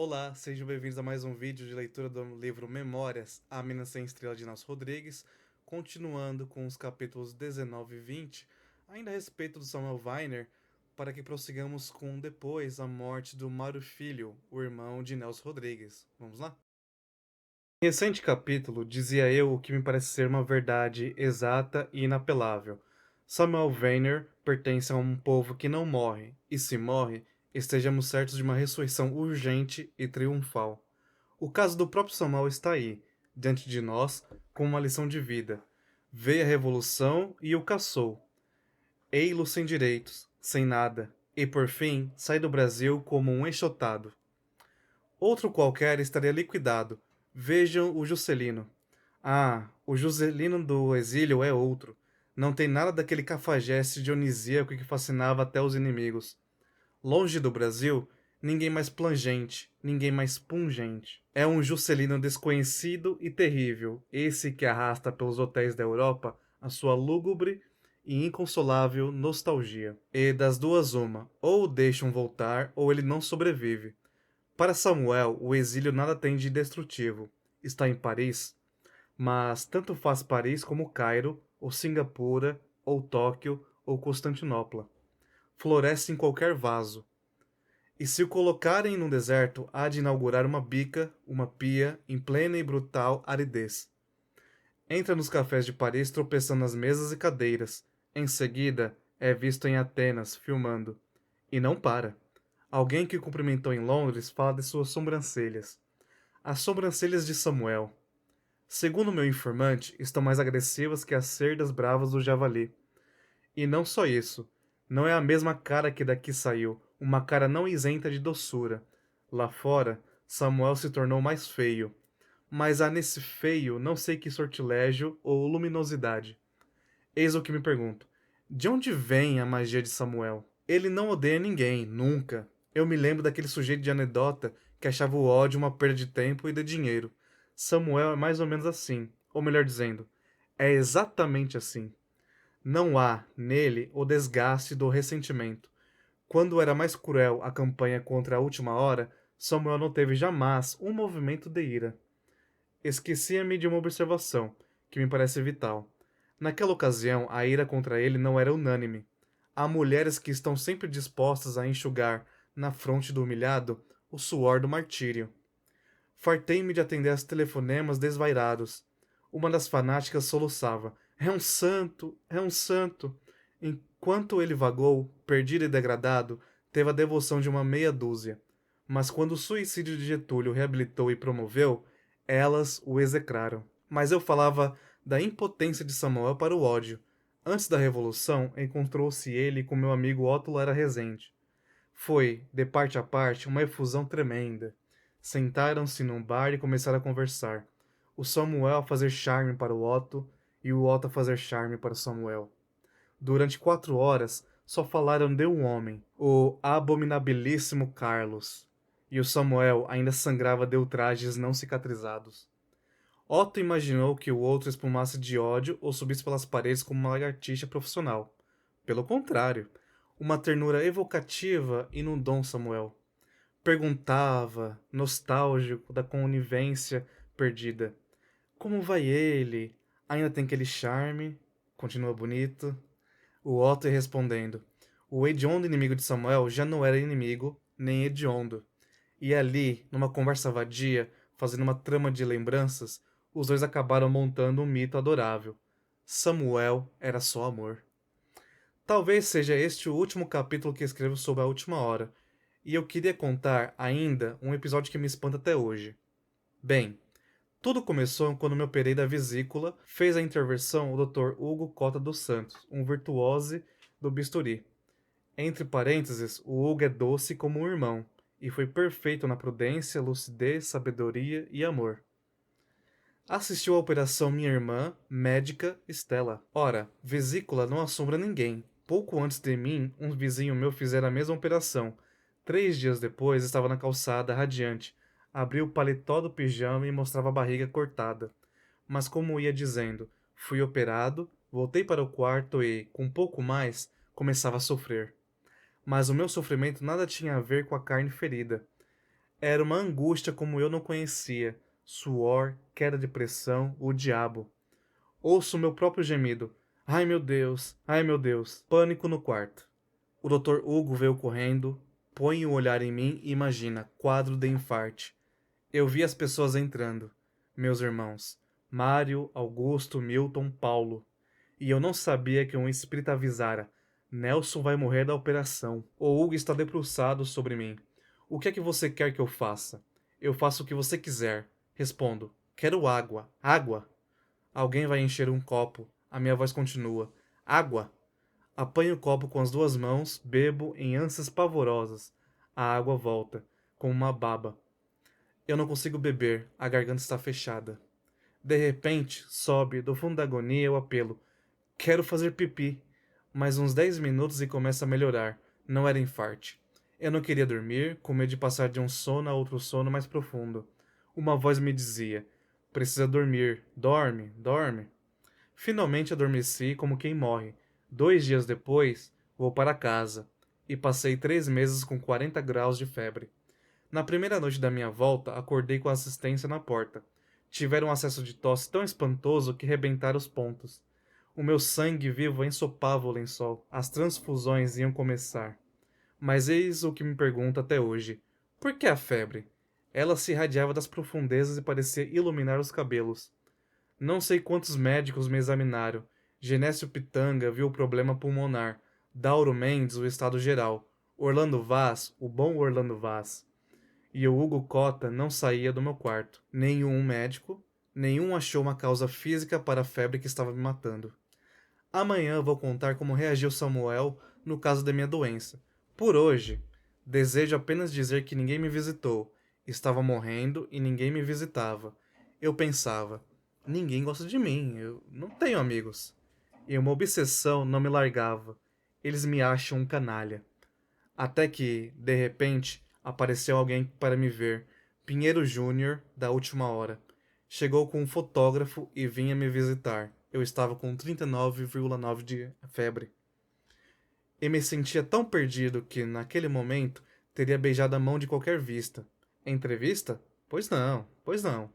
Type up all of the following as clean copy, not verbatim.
Olá, sejam bem-vindos a mais um vídeo de leitura do livro Memórias, A Mina Sem Estrela de Nelson Rodrigues, continuando com os capítulos 19 e 20, ainda a respeito do Samuel Weiner, para que prossigamos com depois a morte do Mário Filho, o irmão de Nelson Rodrigues. Vamos lá? Em recente capítulo, dizia eu o que me parece ser uma verdade exata e inapelável. Samuel Weiner pertence a um povo que não morre, e se morre, estejamos certos de uma ressurreição urgente e triunfal. O caso do próprio Samuel está aí, diante de nós, como uma lição de vida. Veio a revolução e o caçou. Ei-lo sem direitos, sem nada, e por fim sai do Brasil como um enxotado. Outro qualquer estaria liquidado. Vejam o Juscelino. Ah, o Juscelino do exílio é outro. Não tem nada daquele cafajeste dionisíaco que fascinava até os inimigos. Longe do Brasil, ninguém mais plangente, ninguém mais pungente. É um Juscelino desconhecido e terrível, esse que arrasta pelos hotéis da Europa a sua lúgubre e inconsolável nostalgia. E das duas uma, ou o deixam voltar, ou ele não sobrevive. Para Samuel, o exílio nada tem de destrutivo. Está em Paris, mas tanto faz Paris como Cairo, ou Singapura, ou Tóquio, ou Constantinopla. Floresce em qualquer vaso. E se o colocarem num deserto, há de inaugurar uma bica, uma pia, em plena e brutal aridez. Entra nos cafés de Paris tropeçando nas mesas e cadeiras. Em seguida, é visto em Atenas, filmando. E não para. Alguém que o cumprimentou em Londres fala de suas sobrancelhas. As sobrancelhas de Samuel. Segundo meu informante, estão mais agressivas que as cerdas bravas do javali. E não só isso. Não é a mesma cara que daqui saiu, uma cara não isenta de doçura. Lá fora, Samuel se tornou mais feio. Mas há nesse feio não sei que sortilégio ou luminosidade. Eis o que me pergunto. De onde vem a magia de Samuel? Ele não odeia ninguém, nunca. Eu me lembro daquele sujeito de anedota que achava o ódio uma perda de tempo e de dinheiro. Samuel é mais ou menos assim, ou melhor dizendo, é exatamente assim. Não há, nele, o desgaste do ressentimento. Quando era mais cruel a campanha contra a última hora, Samuel não teve jamais um movimento de ira. Esquecia-me de uma observação, que me parece vital. Naquela ocasião, a ira contra ele não era unânime. Há mulheres que estão sempre dispostas a enxugar, na fronte do humilhado, o suor do martírio. Fartei-me de atender aos telefonemas desvairados. Uma das fanáticas soluçava: é um santo, é um santo. Enquanto ele vagou, perdido e degradado, teve a devoção de uma meia dúzia. Mas quando o suicídio de Getúlio o reabilitou e promoveu, elas o execraram. Mas eu falava da impotência de Samuel para o ódio. Antes da Revolução, encontrou-se ele com meu amigo Otto Lara Rezende. Foi, de parte a parte, uma efusão tremenda. Sentaram-se num bar e começaram a conversar. O Samuel a fazer charme para o Otto e o Otto a fazer charme para o Samuel. Durante 4 horas, só falaram de um homem, o abominabilíssimo Carlos. E o Samuel ainda sangrava de ultrajes não cicatrizados. Otto imaginou que o outro espumasse de ódio ou subisse pelas paredes como uma lagartixa profissional. Pelo contrário, uma ternura evocativa inundou Samuel. Perguntava, nostálgico da conivência perdida. Como vai ele? Ainda tem aquele charme? Continua bonito? O Otto ia respondendo. O hediondo inimigo de Samuel já não era inimigo, nem hediondo. E ali, numa conversa vadia, fazendo uma trama de lembranças, os dois acabaram montando um mito adorável. Samuel era só amor. Talvez seja este o último capítulo que escrevo sobre a última hora, e eu queria contar ainda um episódio que me espanta até hoje. Bem, tudo começou quando me operei da vesícula, fez a intervenção o Dr. Hugo Cota dos Santos, um virtuose do bisturi. Entre parênteses, o Hugo é doce como um irmão, e foi perfeito na prudência, lucidez, sabedoria e amor. Assistiu à operação minha irmã, médica, Estela. Ora, vesícula não assombra ninguém. Pouco antes de mim, um vizinho meu fizera a mesma operação. 3 dias depois, estava na calçada, radiante. Abriu o paletó do pijama e mostrava a barriga cortada. Mas como ia dizendo, fui operado, voltei para o quarto e, com pouco mais, começava a sofrer. Mas o meu sofrimento nada tinha a ver com a carne ferida. Era uma angústia como eu não conhecia. Suor, queda de pressão, o diabo. Ouço meu próprio gemido. Ai meu Deus, ai meu Deus. Pânico no quarto. O Dr. Hugo veio correndo, põe o olhar em mim e imagina, quadro de infarte. Eu vi as pessoas entrando. Meus irmãos. Mário, Augusto, Milton, Paulo. E eu não sabia que um espírito avisara. Nelson vai morrer da operação. O Hugo está debruçado sobre mim. O que é que você quer que eu faça? Eu faço o que você quiser. Respondo. Quero água. Água. Alguém vai encher um copo. A minha voz continua. Água. Apanho o copo com as duas mãos, bebo em ânsias pavorosas. A água volta, como uma baba. Eu não consigo beber, a garganta está fechada. De repente, sobe, do fundo da agonia, o apelo. Quero fazer pipi. Mais uns 10 minutos e começa a melhorar. Não era infarte. Eu não queria dormir, com medo de passar de um sono a outro sono mais profundo. Uma voz me dizia: Precisa dormir. Dorme, dorme. Finalmente adormeci como quem morre. 2 dias depois, vou para casa. E passei 3 meses com 40 graus de febre. Na primeira noite da minha volta, acordei com a assistência na porta. Tiveram um acesso de tosse tão espantoso que rebentaram os pontos. O meu sangue vivo ensopava o lençol. As transfusões iam começar. Mas eis o que me pergunto até hoje. Por que a febre? Ela se irradiava das profundezas e parecia iluminar os cabelos. Não sei quantos médicos me examinaram. Genésio Pitanga viu o problema pulmonar. Dauro Mendes, o estado geral. Orlando Vaz, o bom Orlando Vaz. E o Hugo Cota não saía do meu quarto. Nenhum médico, nenhum achou uma causa física para a febre que estava me matando. Amanhã vou contar como reagiu Samuel no caso da minha doença. Por hoje, desejo apenas dizer que ninguém me visitou. Estava morrendo e ninguém me visitava. Eu pensava, ninguém gosta de mim, eu não tenho amigos. E uma obsessão não me largava. Eles me acham um canalha. Até que, de repente, apareceu alguém para me ver. Pinheiro Júnior, da última hora. Chegou com um fotógrafo e vinha me visitar. Eu estava com 39,9 de febre. E me sentia tão perdido que, naquele momento, teria beijado a mão de qualquer vista. Entrevista? Pois não, pois não.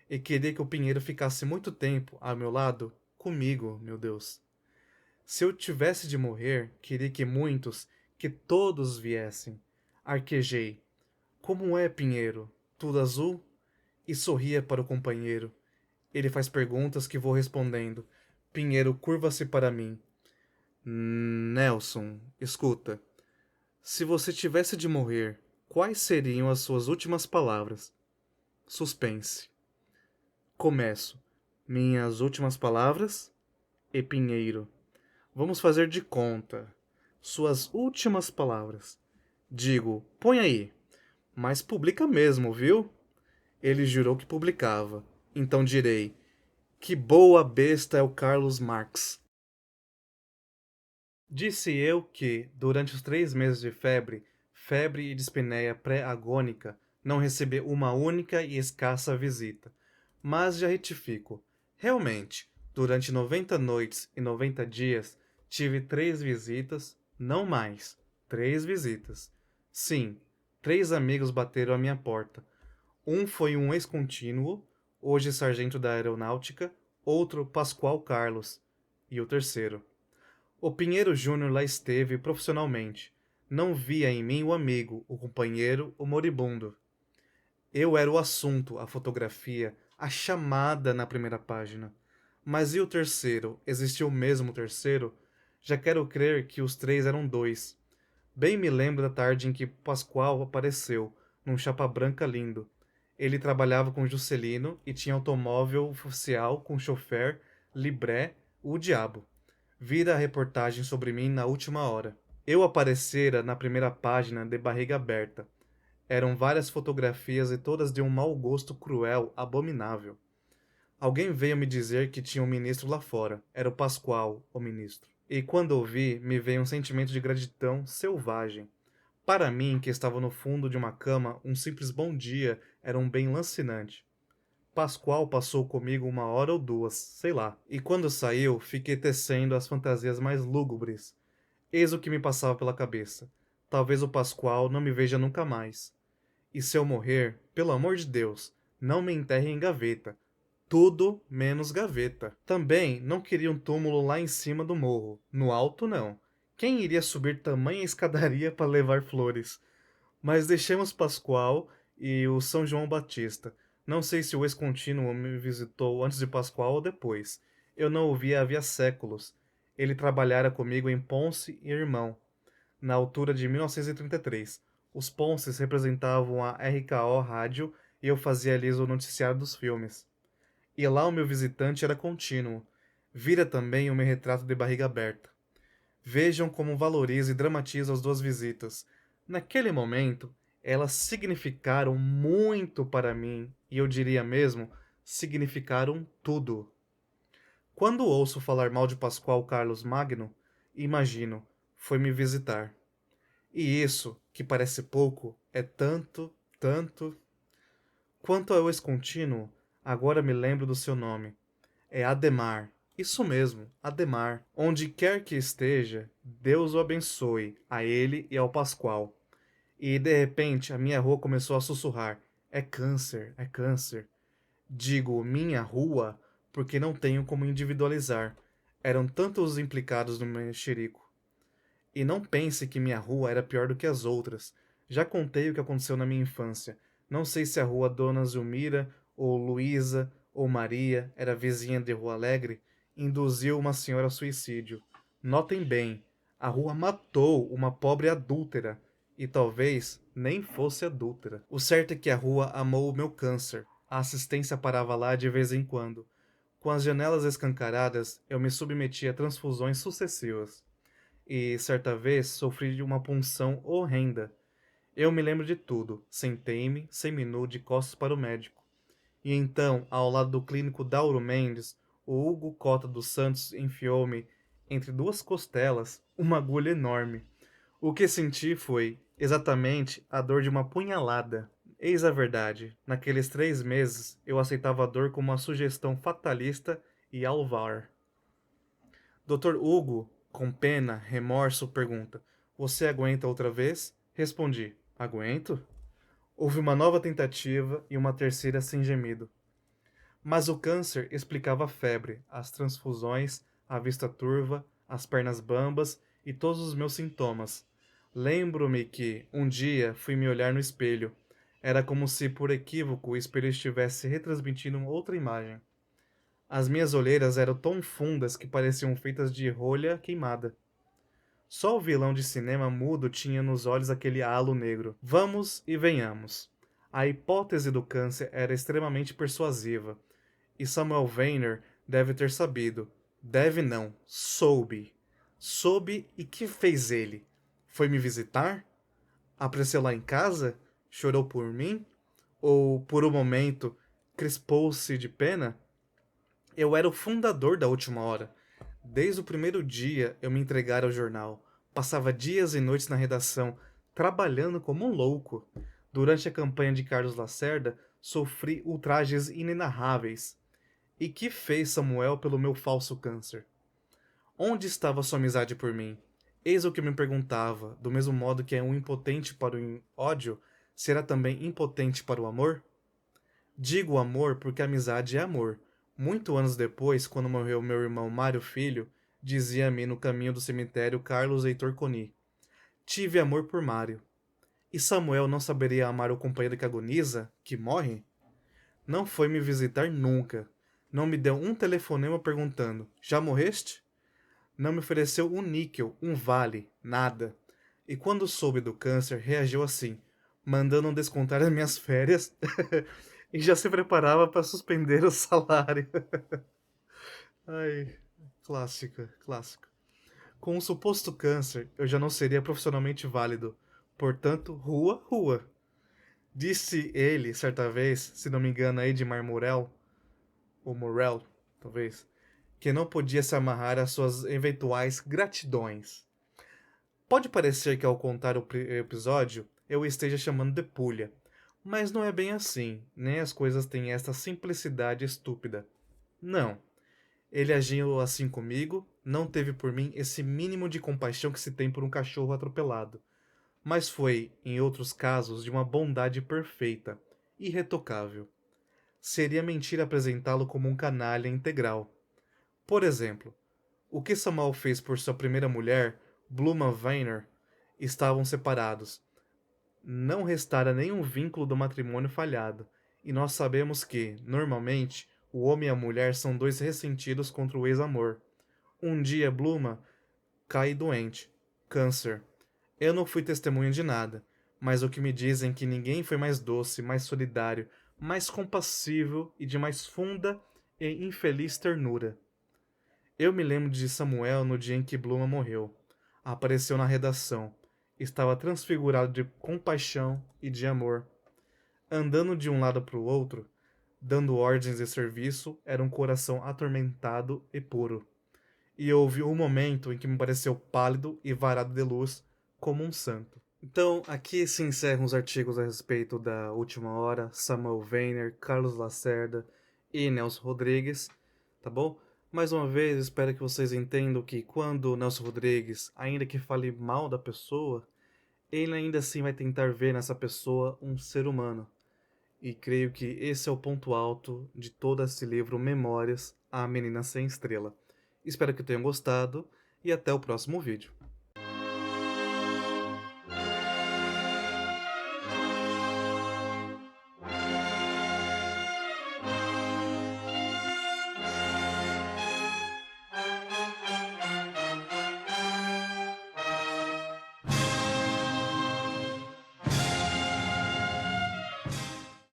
E queria que o Pinheiro ficasse muito tempo ao meu lado, comigo, meu Deus. Se eu tivesse de morrer, queria que muitos, que todos viessem. Arquejei. Como é, Pinheiro? Tudo azul? E sorria para o companheiro. Ele faz perguntas que vou respondendo. Pinheiro curva-se para mim. Nelson, escuta. Se você tivesse de morrer, quais seriam as suas últimas palavras? Suspense. Começo. Minhas últimas palavras? E Pinheiro. Vamos fazer de conta. Suas últimas palavras. Digo, põe aí. Mas publica mesmo, viu? Ele jurou que publicava. Então direi: Que boa besta é o Carlos Marx. Disse eu que, durante os 3 meses de febre, febre e dispneia pré-agônica, não recebi uma única e escassa visita. Mas já retifico. Realmente, durante 90 noites e 90 dias, tive 3 visitas, não mais. 3 visitas. Sim, 3 amigos bateram à minha porta. Um foi um ex-contínuo, hoje sargento da aeronáutica, outro Pascoal Carlos, e o terceiro. O Pinheiro Júnior lá esteve profissionalmente. Não via em mim o amigo, o companheiro, o moribundo. Eu era o assunto, a fotografia, a chamada na primeira página. Mas e o terceiro? Existiu mesmo o terceiro? Já quero crer que os 3 eram 2. Bem me lembro da tarde em que Pascoal apareceu, num chapa branca lindo. Ele trabalhava com Juscelino e tinha automóvel oficial com chofer, libré, o diabo. Vira a reportagem sobre mim na última hora. Eu aparecera na primeira página de barriga aberta. Eram várias fotografias e todas de um mau gosto cruel, abominável. Alguém veio me dizer que tinha um ministro lá fora. Era o Pascoal, o ministro. E quando ouvi, me veio um sentimento de gratidão selvagem. Para mim, que estava no fundo de uma cama, um simples bom dia era um bem lancinante. Pascoal passou comigo 1 hora ou 2, sei lá. E quando saiu, fiquei tecendo as fantasias mais lúgubres. Eis o que me passava pela cabeça. Talvez o Pascoal não me veja nunca mais. E se eu morrer, pelo amor de Deus, não me enterre em gaveta. Tudo menos gaveta. Também não queria um túmulo lá em cima do morro. No alto, não. Quem iria subir tamanha escadaria para levar flores? Mas deixemos Pascoal e o São João Batista. Não sei se o ex-contínuo me visitou antes de Pascoal ou depois. Eu não o via havia séculos. Ele trabalhara comigo em Ponce e Irmão, na altura de 1933. Os Ponces representavam a RKO Rádio e eu fazia ali o noticiário dos filmes. E lá o meu visitante era contínuo. Vira também o meu retrato de barriga aberta. Vejam como valorizo e dramatizo as duas visitas. Naquele momento, elas significaram muito para mim, e eu diria mesmo, significaram tudo. Quando ouço falar mal de Pascoal Carlos Magno, imagino, foi me visitar. E isso, que parece pouco, é tanto, tanto. Quanto ao ex-contínuo, agora me lembro do seu nome. É Ademar. Isso mesmo, Ademar. Onde quer que esteja, Deus o abençoe, a ele e ao Pascoal. E de repente a minha rua começou a sussurrar: é câncer, é câncer. Digo minha rua porque não tenho como individualizar. Eram tantos os implicados no mexerico. E não pense que minha rua era pior do que as outras. Já contei o que aconteceu na minha infância. Não sei se a rua Dona Zulmira, ou Luísa, ou Maria, era vizinha de Rua Alegre, induziu uma senhora ao suicídio. Notem bem, a rua matou uma pobre adúltera. E talvez nem fosse adúltera. O certo é que a rua amou o meu câncer. A assistência parava lá de vez em quando. Com as janelas escancaradas, eu me submetia a transfusões sucessivas e certa vez sofri de uma punção horrenda. Eu me lembro de tudo. Sentei-me, seminu, de costas para o médico. E então, ao lado do clínico Dauro Mendes, o Hugo Cota dos Santos enfiou-me, entre duas costelas, uma agulha enorme. O que senti foi, exatamente, a dor de uma punhalada. Eis a verdade. Naqueles 3 meses, eu aceitava a dor como uma sugestão fatalista e alvar. Dr. Hugo, com pena, remorso, pergunta: você aguenta outra vez? Respondi: aguento. Houve uma nova tentativa e uma terceira sem gemido. Mas o câncer explicava a febre, as transfusões, a vista turva, as pernas bambas e todos os meus sintomas. Lembro-me que, um dia, fui me olhar no espelho. Era como se, por equívoco, o espelho estivesse retransmitindo outra imagem. As minhas olheiras eram tão fundas que pareciam feitas de rolha queimada. Só o vilão de cinema mudo tinha nos olhos aquele halo negro. Vamos e venhamos. A hipótese do câncer era extremamente persuasiva, e Samuel Weiner deve ter sabido. Deve não, soube. Soube e que fez ele? Foi me visitar? Apareceu lá em casa? Chorou por mim? Ou, por um momento, crispou-se de pena? Eu era o fundador da Última Hora. Desde o primeiro dia eu me entregara ao jornal. Passava dias e noites na redação, trabalhando como um louco. Durante a campanha de Carlos Lacerda, sofri ultrajes inenarráveis. E que fez Samuel pelo meu falso câncer? Onde estava sua amizade por mim? Eis o que me perguntava, do mesmo modo que é um impotente para o ódio, será também impotente para o amor? Digo amor porque amizade é amor. Muito anos depois, quando morreu meu irmão Mário Filho, dizia-me no caminho do cemitério Carlos Heitor Coni: tive amor por Mário. E Samuel não saberia amar o companheiro que agoniza, que morre? Não foi me visitar nunca. Não me deu um telefonema perguntando: já morreste? Não me ofereceu um níquel, um vale, nada. E quando soube do câncer, reagiu assim, mandando descontar as minhas férias e já se preparava para suspender o salário. Ai, clássica, clássica. Com o suposto câncer, eu já não seria profissionalmente válido. Portanto, rua, rua. Disse ele, certa vez, se não me engano, a Edmar Morel, ou Morel, talvez, que não podia se amarrar às suas eventuais gratidões. Pode parecer que ao contar o episódio eu esteja chamando de pulha, mas não é bem assim, nem as coisas têm esta simplicidade estúpida. Não. Ele agiu assim comigo, não teve por mim esse mínimo de compaixão que se tem por um cachorro atropelado. mas foi, em outros casos, de uma bondade perfeita, irretocável. Seria mentira apresentá-lo como um canalha integral. Por exemplo, o que Samuel fez por sua primeira mulher, Bluma Weiner, estavam separados. Não restara nenhum vínculo do matrimônio falhado, e nós sabemos que, normalmente, o homem e a mulher são dois ressentidos contra o ex-amor. Um dia Bluma cai doente, câncer. Eu não fui testemunha de nada, mas o que me dizem é que ninguém foi mais doce, mais solidário, mais compassivo e de mais funda e infeliz ternura. Eu me lembro de Samuel no dia em que Bluma morreu. Apareceu na redação. Estava transfigurado de compaixão e de amor. Andando de um lado para o outro, dando ordens de serviço, era um coração atormentado e puro. E houve um momento em que me pareceu pálido e varado de luz, como um santo. Então, aqui se encerram os artigos a respeito da Última Hora, Samuel Weiner, Carlos Lacerda e Nelson Rodrigues, tá bom? Mais uma vez, espero que vocês entendam que quando o Nelson Rodrigues, ainda que fale mal da pessoa, ele ainda assim vai tentar ver nessa pessoa um ser humano. E creio que esse é o ponto alto de todo esse livro Memórias, A Menina Sem Estrela. Espero que tenham gostado e até o próximo vídeo.